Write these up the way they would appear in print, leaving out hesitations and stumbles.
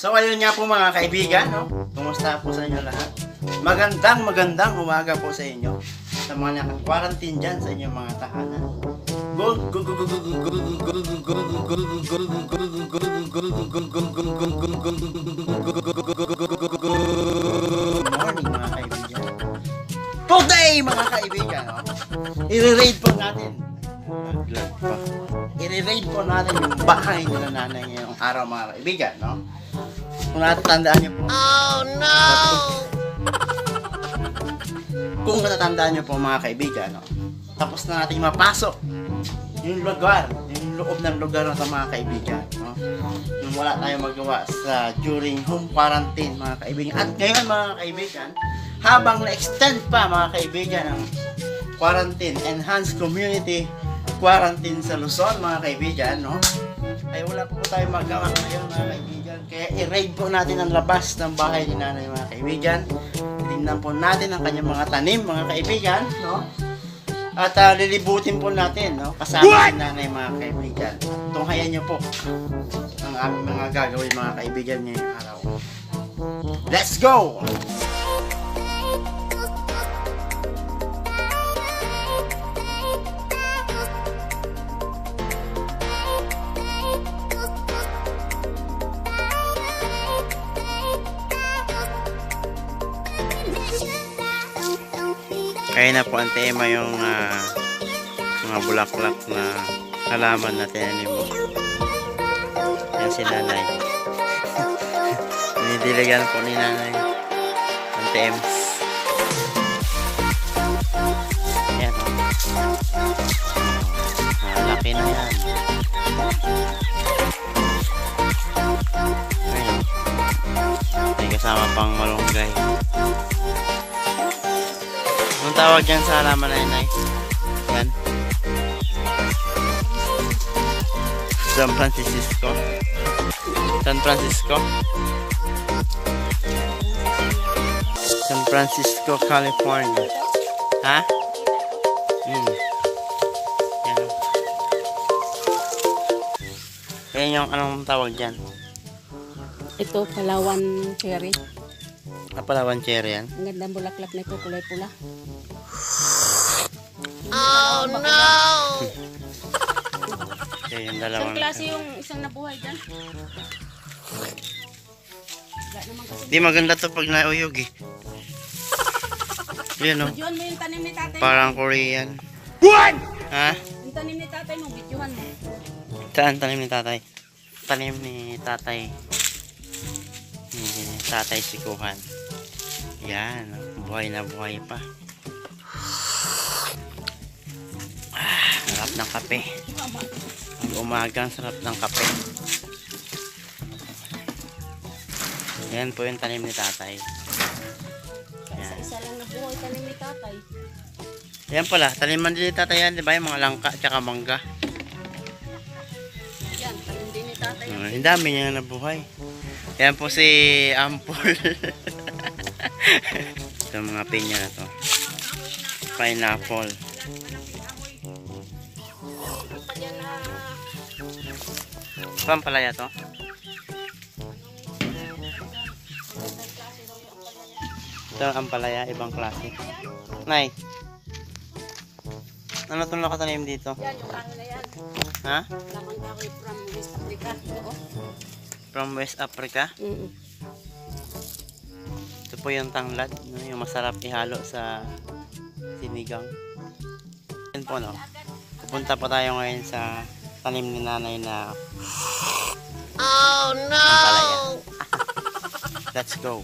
So ayun nga po mga kaibigan, no? Kumusta po sa inyo lahat? Magandang umaga po sa inyo. Sa mga naka-quarantine dyan sa inyong mga tahanan. Morning mga kaibigan. Today mga kaibigan, no? I-raid po natin. Vlog pa. I-raid po natin yung bahay nila nanay ngayong araw mga kaibigan, no? Kung natatandaan niyo po. Oh no! Kung natatandaan niyo po mga kaibigan, no? Tapos na natin mapasok yung lugar, yung loob ng lugar na mga kaibigan, no? Nung wala tayong magawa sa during home quarantine mga kaibigan. At ngayon mga kaibigan, habang na-extend pa mga kaibigan ang quarantine, enhanced community quarantine sa Luzon mga kaibigan, no? Ay wala po tayong magawa ngayon mga kaibigan. Kaya i-raid po natin ang labas ng bahay ni nanay mga kaibigan. Tingnan po natin ang kanyang mga tanim mga kaibigan, no? At lilibutin po natin, no? Kasama si nanay mga kaibigan. Tunghayan niyo po ang aming mga gagawin mga kaibigan ngayong araw. Let's go! Kaya na po ang tema yung mga bulaklak na halaman na tinanim mo. Yan si nanay. Dinidiligan po ni nanay ang tems. Yan o. Laki na yan. Ayan. May kasama pang malunggay. Anong tawag dyan sa halaman na yun, ay? Yan. San Francisco. San Francisco. San Francisco, California. Ha? Yan. Yan yung anong tawag dyan? Ito, Palawan cherry. Palawan cherry yan. Ang gandang bulaklak nito, kulay pula. Oh no! Okay, yung Isang dalawang. klase yung isang nabuhay dyan. Wala naman kasi. Di maganda to pag nauyog eh. Yan o. Videohan mo yung tanim ni tatay. Parang Korean. What? Ha? Yung tanim ni tatay mo, videohan mo. Saan tanim ni tatay? Tanim ni tatay. Ni tatay sikuhan. Yan. Buhay na buhay pa. Sarap ng kape. Ang umagang sarap ng kape. Yan po yung tanim ni tatay. Yan. Isa lang nabuhay tanim ni tatay. Yan pala, taniman din ni tatay yan, di ba? Yung mga langka tsaka mangga. Yan, tanim din ni tatay. Ang dami niya nabuhay. Yan po si Ampol. Ito mga pinya na to. Pineapple. Pampalaya to? Ito ang ampalaya, ibang klase. Nay, ano itong nakatanim dito? Yan, yung ano na yan. Ha? Laman kahoy from West Africa. Oo. From West Africa? Ito po yung tanglad, no? Yung masarap ihalo sa sinigang. Yan po, no? Pupunta po tayo ngayon sa tanim ni nanay na Oh no! ampalaya. Let's go.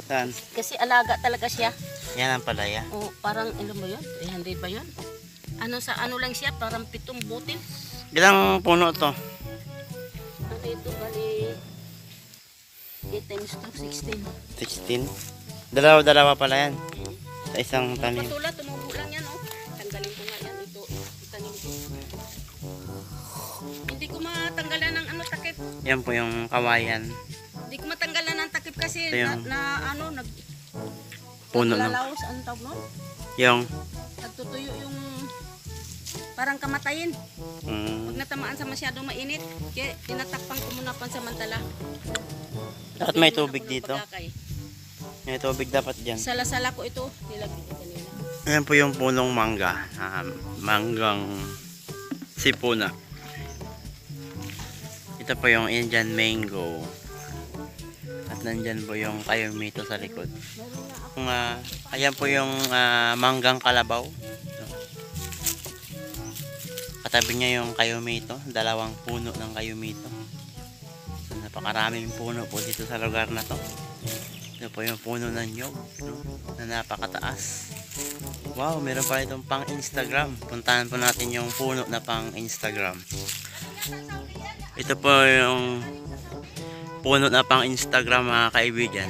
Saan? Kasi alaga talaga siya. Yan ang palaya. O, parang, ilan ba yun? 300 ba yun? Ano sa ano lang siya? Parang 7 butil. Ilang puno to? Ano ito, bali 8 times 2, 16. 16? Dalawa-dalawa pala yan. Sa isang tanim. Patula, tumubo lang yan, oh. Tanggalin ko nga yan. Ito, itanim ko. Hindi ko matanggalan ng ano, takip. Yan po yung kawayan. Hindi ko matanggalan ng takip kasi Ito yung puno ng lalaos, ang tawag nun? Yung Nagtutuyo yung Parang kamatayin. Mm. Pag natamaan sa masyadong mainit, kaya tinatakpan ko muna pansamantala. At may tubig dito. Pagkakay. May tubig dapat dyan. Sala-sala ko ito. Nilagay ko kanina. Ayan po yung punong mangga. Manggang sipuna. Ito po yung Indian mango. At nandyan po yung kayumito sa likod. Meron nga ako. Ayan po yung manggang kalabaw. Katabi niya yung kayumito. Dalawang puno ng kayumito. So, napakaraming puno po dito sa lugar na to. Ito po yung puno ng nyog, no? Na napakataas. Wow, meron pa itong pang Instagram. Puntahan po natin yung puno na pang Instagram. Ito po yung puno na pang Instagram, mga kaibigan.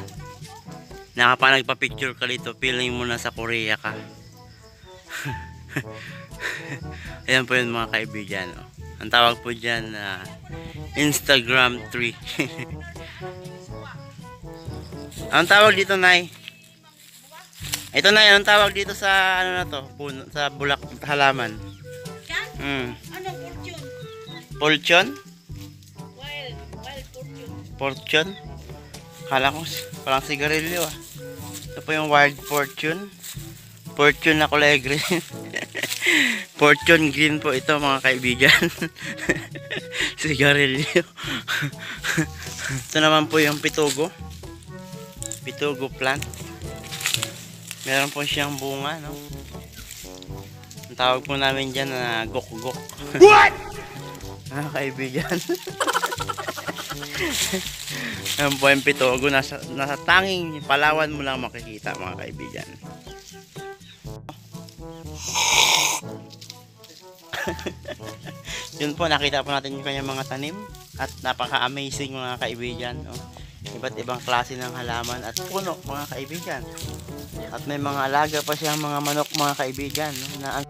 Nakapa nagpa-picture ka dito, feeling mo na sa Korea ka. Ayan po yun, mga kaibigan. No? Ang tawag po dyan na Instagram tree. Anong tawag dito, Nay? Ito, Nay, anong tawag dito sa ano na to? Puno, sa bulak halaman. Yan? Anong fortune? Polchon? Wild fortune. Fortune? Kala ko parang sigarilyo ah. Ito po yung wild fortune. Fortune na kulay green. Fortune green po ito, mga kaibigan. Sigarilyo. Ito naman po yung pitugo. Pitugo plant. Meron po siyang bunga, no? Ang tawag po namin dyan na gok-gok. What? Mga kaibigan. Ayan po yung pitugo. Nasa tanging Palawan mo lang makikita, mga kaibigan. Yun po, nakita po natin yung kanyang mga tanim. At napaka-amazing, mga kaibigan, no? Iba't ibang klase ng halaman at puno, mga kaibigan. At may mga alaga pa siyang mga manok, mga kaibigan, no? Na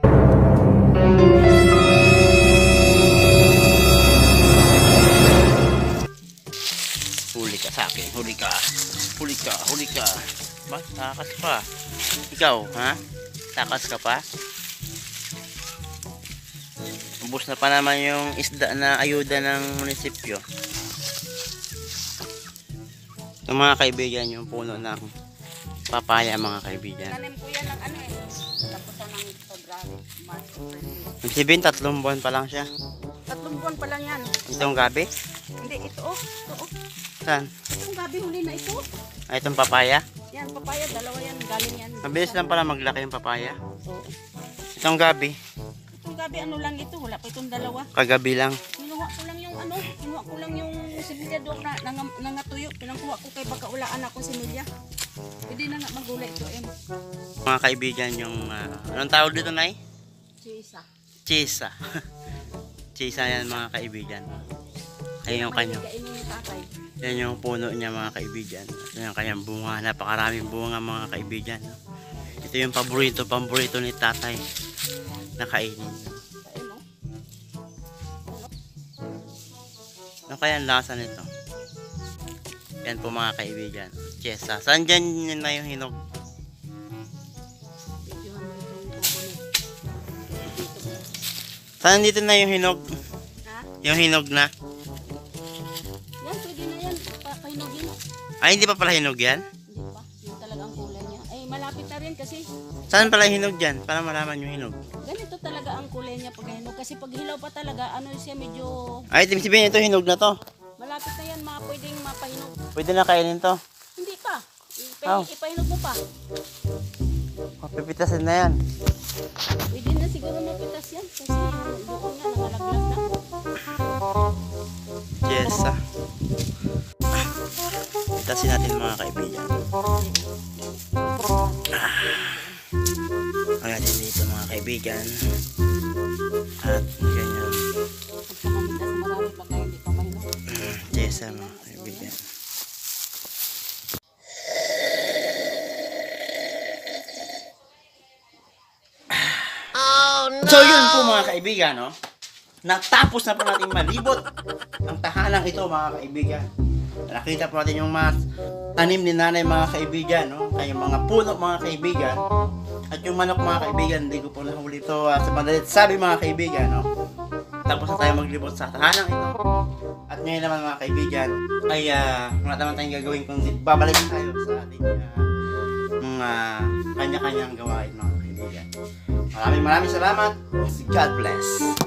huli ka sa akin, huli ka. Huli ka, huli ka. Ba, takas pa. Ikaw, ha? Takas ka pa? Ubus na pa naman yung isda na ayuda ng munisipyo. Yung mga kaibigan, yung puno ng papaya, mga kaibigan. Tanim ko yan ng ano eh. Tapos ng February, March, April. Ibig sabihin, 3 buwan pa lang siya. 3 buwan pa lang yan. Itong gabi? Hindi, ito oh. Ito oh. Saan? Itong gabi huli na ito. Ay, itong papaya? Yan, papaya. Dalawa yan. Galing yan. Mabilis lang pala maglaki yung papaya. Oo. Itong gabi, Itong gabi ano lang ito. Wala pa itong dalawa. kagabi lang. Kinuha ko lang yung ano. Kinuha ko lang yung similya doon na nangatuyo. Pinangkuha ko kay baka ulaan ako similya. Pwede na nga magulay ito eh. Mga kaibigan, yung anong tawag dito, Nay? Chisa. Chisa. Chisa yan, mga kaibigan. Ayun yung kanyang. Kainin ni tatay. Yan yung puno niya, mga kaibigan. Ito yung kanyang bunga. Napakaraming bunga, mga kaibigan. Ito yung paborito ni tatay na kainin. Ayun oh. Ano kaya ang lasa nito? Yan po, mga kaibigan. Chesa. Saan dyan yun na yung hinog? Videohan mo itong coconut. Dito. Saan dito na yung hinog? Ha? Yung hinog na? Yan, pwede na yan. Pahinogin. Ay, hindi pa pala hinog yan? Hindi pa. Yung talagang kulay niya. Ay, malapit na rin kasi Saan pala yung hinog dyan? Para malaman yung hinog. ganito talaga ang kulay niya pag hinog. Kasi pag hilaw pa talaga, ano siya medyo Ay, ibig sabihin ito hinog na to. malapit na yan. Pwedeng mapahinog. Pwede na kainin to. Hindi pa. Oh. Ipahinog mo pa. Mapipitasin na yan. Pwede na siguro mapitas yan. Kasi doon nga nangalaglag na. Chesa. Pitasin natin, mga kaibigan. Ayan din dito, mga kaibigan. At ganyan. Pagka mamitas marami pa kayo, hindi pa mahinog. Chesa, mga kaibigan. Oh no! So yun po, mga kaibigan, no? Natapos na po natin malibot ang tahanang ito, mga kaibigan. Nakita po natin yung mga tanim ni nanay, mga kaibigan, no? Kayong mga puno, mga kaibigan. At yung manok mga kaibigan, hindi ko po nahuli ito sa madalit sabi mga kaibigan, no? Tapos na tayo maglibot sa tahanang ito. At ngayon naman mga kaibigan, ay wala naman tayong gagawin kundi babalik tayo sa ating mga kanya-kanyang gawain mga kaibigan. Maraming salamat. God bless.